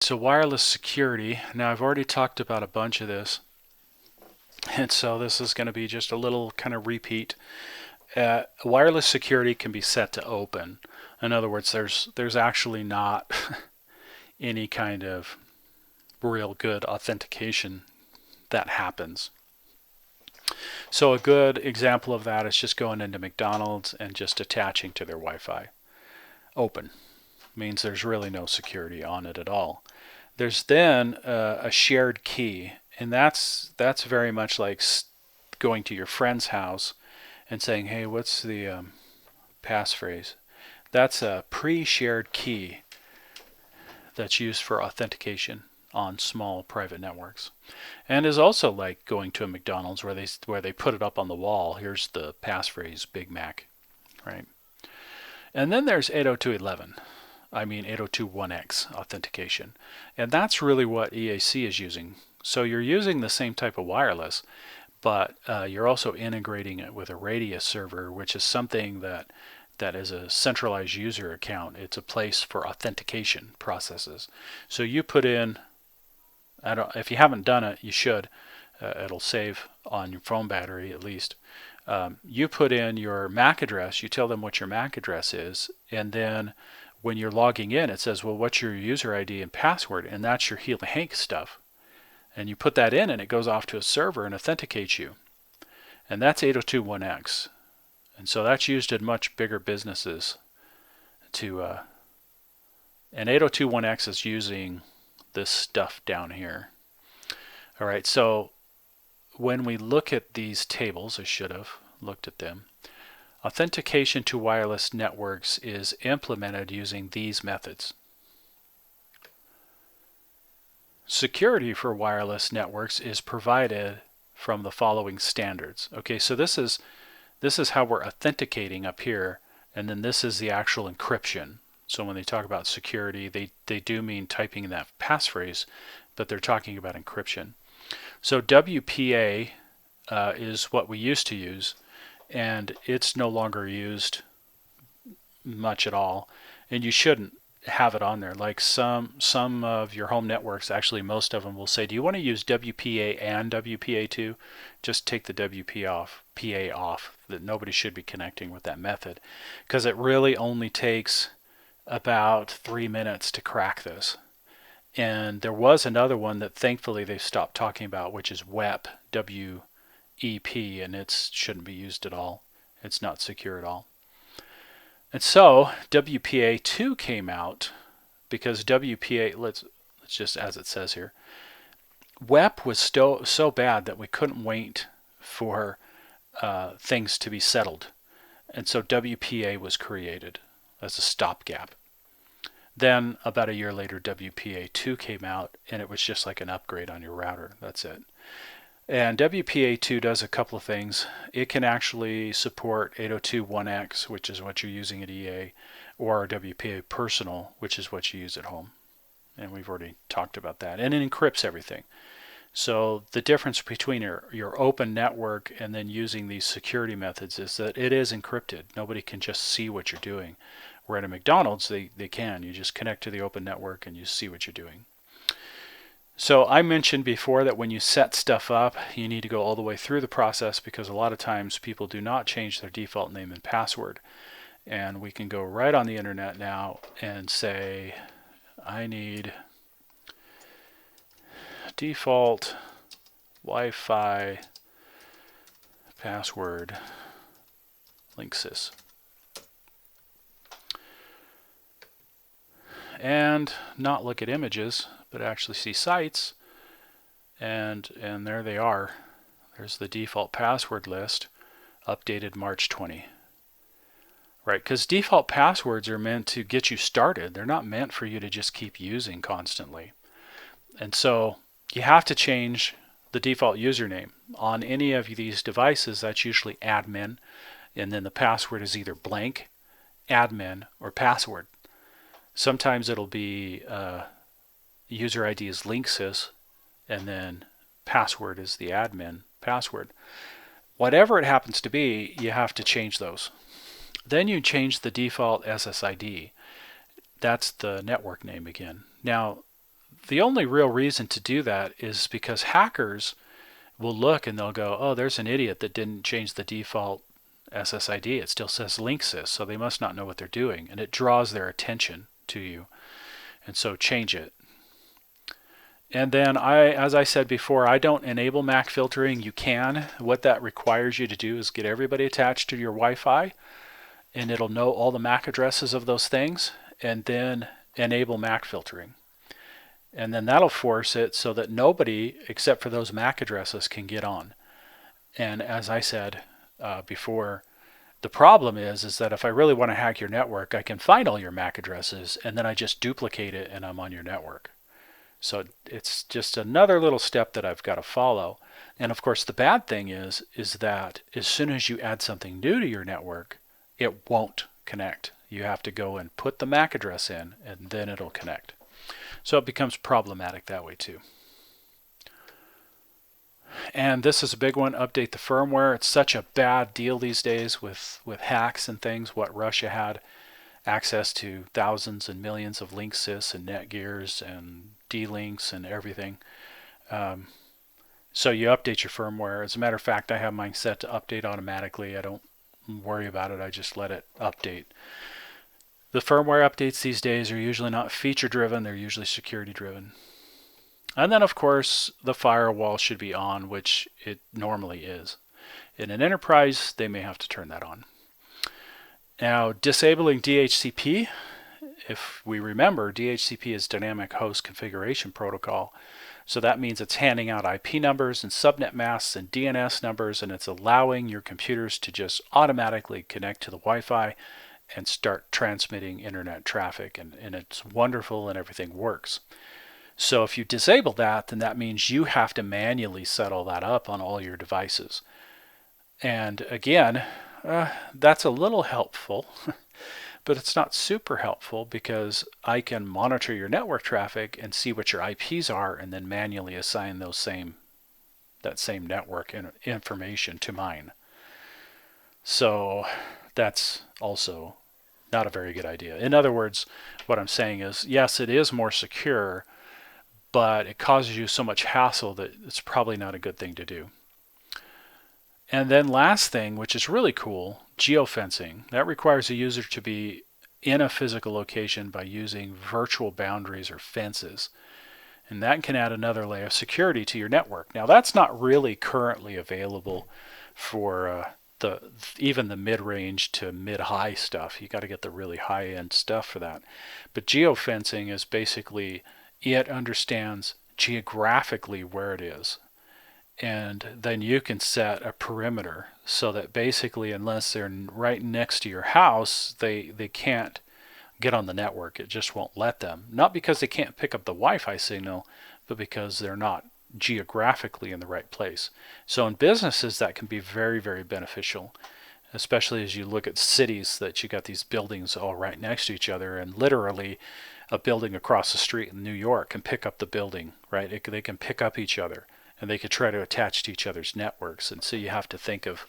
So wireless security, now I've already talked about a bunch of this, and so this is going to be just a little kind of repeat. Wireless security can be set to open. In other words, there's actually not any kind of real good authentication that happens. So a good example of that is just going into McDonald's and just attaching to their Wi-Fi. Open means there's really no security on it at all. There's then a shared key, and that's very much like going to your friend's house and saying, "Hey, what's the passphrase?" That's a pre-shared key that's used for authentication on small private networks, and is also like going to a McDonald's where they put it up on the wall. Here's the passphrase Big Mac, right? And then there's 802.1x authentication, and that's really what EAC is using. So you're using the same type of wireless, but you're also integrating it with a Radius server, which is something that is a centralized user account. It's a place for authentication processes. So you put in, if you haven't done it, you should. It'll save on your phone battery at least. You put in your MAC address, you tell them what your MAC address is, and then when you're logging in, it says, well, what's your user ID and password? And that's your Healy Hank stuff. And you put that in, and it goes off to a server and authenticates you. And that's 802.1x. And so that's used in much bigger businesses and 802.1x is using this stuff down here. All right, so when we look at these tables, I should have looked at them. Authentication to wireless networks is implemented using these methods. Security for wireless networks is provided from the following standards. Okay, so this is how we're authenticating up here, and then this is the actual encryption. So when they talk about security, they do mean typing in that passphrase, but they're talking about encryption. So WPA is what we used to use, and it's no longer used much at all, and you shouldn't have it on there. Like some of your home networks, actually most of them will say, do you want to use WPA and WPA2? Just take the WPA off, that nobody should be connecting with that method, because it really only takes about 3 minutes to crack this. And there was another one that thankfully they've stopped talking about, which is WEP, W-E-P, and it shouldn't be used at all. It's not secure at all. And so WPA2 came out because WPA, let's just, as it says here, WEP was so bad that we couldn't wait for things to be settled. And so WPA was created as a stopgap. Then about a year later, WPA2 came out, and it was just like an upgrade on your router. That's it. And WPA2 does a couple of things. It can actually support 802.1x, which is what you're using at EA, or WPA Personal, which is what you use at home. And we've already talked about that. And it encrypts everything. So the difference between your open network and then using these security methods is that it is encrypted. Nobody can just see what you're doing. Where at a McDonald's, they can. You just connect to the open network and you see what you're doing. So I mentioned before that when you set stuff up, you need to go all the way through the process, because a lot of times people do not change their default name and password. And we can go right on the internet now and say, I need default Wi-Fi password Linksys. And not look at images, but actually see sites, and there they are. There's the default password list, updated March 20. Right, because default passwords are meant to get you started. They're not meant for you to just keep using constantly. And so you have to change the default username. On any of these devices, that's usually admin, and then the password is either blank, admin, or password. Sometimes it'll be user ID is Linksys, and then password is the admin password. Whatever it happens to be, you have to change those. Then you change the default SSID. That's the network name again. Now, the only real reason to do that is because hackers will look and they'll go, oh, there's an idiot that didn't change the default SSID. It still says Linksys, so they must not know what they're doing. And it draws their attention to you. And so change it. And then as I said before, I don't enable MAC filtering. You can. What that requires you to do is get everybody attached to your Wi-Fi, and it'll know all the MAC addresses of those things, and then enable MAC filtering. And then that'll force it so that nobody except for those MAC addresses can get on. And as I said before, the problem is that if I really want to hack your network, I can find all your MAC addresses, and then I just duplicate it and I'm on your network. So it's just another little step that I've got to follow. And of course, the bad thing is that as soon as you add something new to your network, it won't connect. You have to go and put the MAC address in, and then it'll connect. So it becomes problematic that way too. And this is a big one, update the firmware. It's such a bad deal these days with hacks and things. What Russia had access to thousands and millions of Linksys and Netgears and D-Links and everything. So you update your firmware. As a matter of fact, I have mine set to update automatically. I don't worry about it. I just let it update. The firmware updates these days are usually not feature driven. They're usually security driven. And then of course the firewall should be on, which it normally is. In an enterprise, they may have to turn that on. Now, disabling DHCP, if we remember, DHCP is Dynamic Host Configuration Protocol. So that means it's handing out IP numbers and subnet masks and DNS numbers, and it's allowing your computers to just automatically connect to the Wi-Fi and start transmitting internet traffic. And it's wonderful and everything works. So if you disable that, then that means you have to manually set all that up on all your devices. And again, that's a little helpful, but it's not super helpful because I can monitor your network traffic and see what your IPs are and then manually assign that same network information to mine. So that's also not a very good idea. In other words, what I'm saying is, yes, it is more secure, but it causes you so much hassle that it's probably not a good thing to do. And then last thing, which is really cool, geofencing. That requires a user to be in a physical location by using virtual boundaries or fences. And that can add another layer of security to your network. Now that's not really currently available for even the mid-range to mid-high stuff. You got to get the really high-end stuff for that. But geofencing is basically it understands geographically where it is. And then you can set a perimeter so that basically unless they're right next to your house, they can't get on the network. It just won't let them. Not because they can't pick up the Wi-Fi signal, but because they're not geographically in the right place. So in businesses that can be very, very beneficial, especially as you look at cities that you got these buildings all right next to each other, and literally a building across the street in New York can pick up the building, right? They can pick up each other, and they could try to attach to each other's networks. And so you have to think of